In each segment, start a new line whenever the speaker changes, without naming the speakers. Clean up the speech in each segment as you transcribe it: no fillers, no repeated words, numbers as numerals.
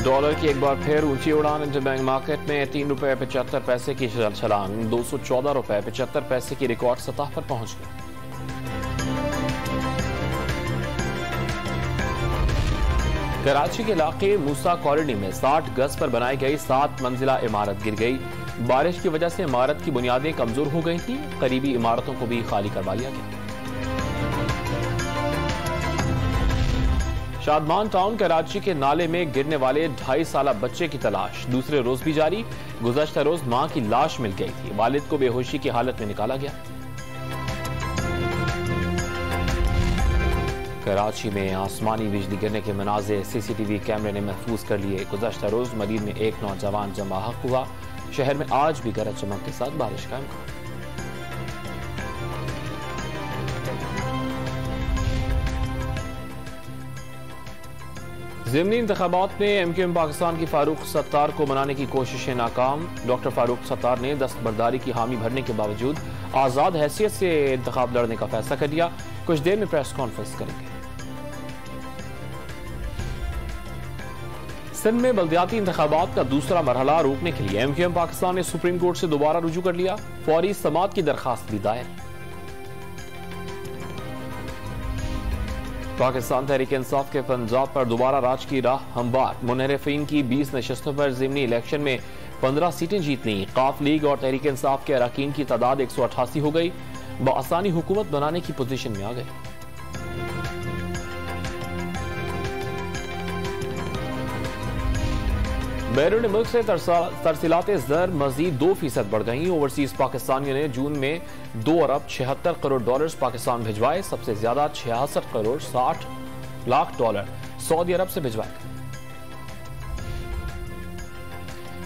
Dollar की एक बार फिर ऊंची उड़ान। इंटरबैंक मार्केट में 3 रुपए 75 पैसे की छलांग 214 रुपए 75 पैसे की रिकॉर्ड सतह पर पहुंच गई। कराची के इलाके मूसा कॉलोनी में 60 गज पर बनाई गई 7 मंजिला इमारत गिर गई। बारिश की वजह से इमारत की बुनियादें कमजोर हो गई थी। करीबी इमारतों को भी खाली करवा लिया गया। शादमान टाउन कराची के नाले में गिरने वाले 2.5 साला बच्चे की तलाश दूसरे रोज भी जारी। गुज़श्ता रोज मां की लाश मिल गई थी। वालिद को बेहोशी की हालत में निकाला गया। कराची में आसमानी बिजली गिरने के मनाज़िर सीसीटीवी कैमरे ने महफूज कर लिए। गुज़श्ता रोज मदीन में एक नौजवान जमा हक हुआ। शहर में आज भी गरज चमक के साथ बारिश का इम्कान। ज़िमनी इंतखाबात में एमक्यूएम पाकिस्तान की फारूक सत्तार को मनाने की कोशिशें नाकाम। डॉक्टर फारूक सत्तार ने दस्तबरदारी की हामी भरने के बावजूद आजाद हैसियत से इंतखाब लड़ने का फैसला कर लिया। कुछ देर में प्रेस कॉन्फ्रेंस करेंगे। सिंध में बल्दियाती इंतखाबात का दूसरा मरहला रोकने के लिए एमक्यूएम पाकिस्तान ने सुप्रीम कोर्ट से दोबारा रुजू कर लिया। फौरी समाअत की दरखास्त भी दायर। पाकिस्तान तहरीक इंसाफ के पंजाब पर दोबारा राज की राह हमवार। मुनहरिफीन की 20 नशस्तों पर ज़िमनी इलेक्शन में 15 सीटें जीत लीं। काफ लीग और तहरीक इंसाफ के अरकान की तादाद 188 हो गई। बआसानी हुकूमत बनाने की पोजीशन में आ गए। बैरून मुल्क से तरसीलात ज़र मजीद 2% बढ़ गई। ओवरसीज पाकिस्तानियों ने जून में 2 अरब 76 करोड़ डॉलर पाकिस्तान भिजवाए। सबसे ज्यादा 66 करोड़ 60 लाख डॉलर सऊदी अरब से भिजवाए।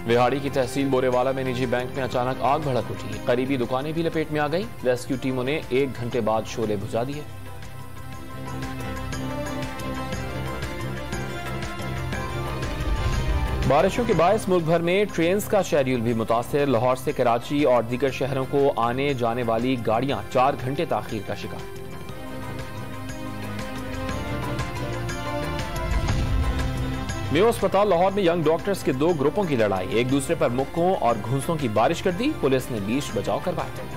विहाड़ी की तहसील बोरेवाला में निजी बैंक में अचानक आग भड़क उठी। करीबी दुकानें भी लपेट में आ गई। रेस्क्यू टीमों ने 1 घंटे बाद शोले बुझा दिए। बारिशों के बायस मुल्क भर में ट्रेन का शेड्यूल भी मुतासिर। लाहौर से कराची और दीगर शहरों को आने जाने वाली गाड़ियां 4 घंटे ताखीर का शिकार। मेयो अस्पताल लाहौर में यंग डॉक्टर्स के 2 ग्रुपों की लड़ाई। एक दूसरे पर मुक्कों और घूंसों की बारिश कर दी। पुलिस ने बीच बचाव करवाया।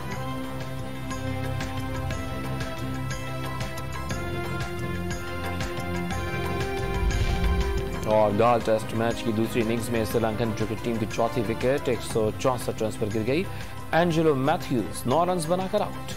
और गाल टेस्ट मैच की दूसरी इनिंग्स में श्रीलंकन क्रिकेट टीम की चौथी विकेट 164 रन पर गिर गई। एंजेलो मैथ्यूज 9 रन बनाकर आउट।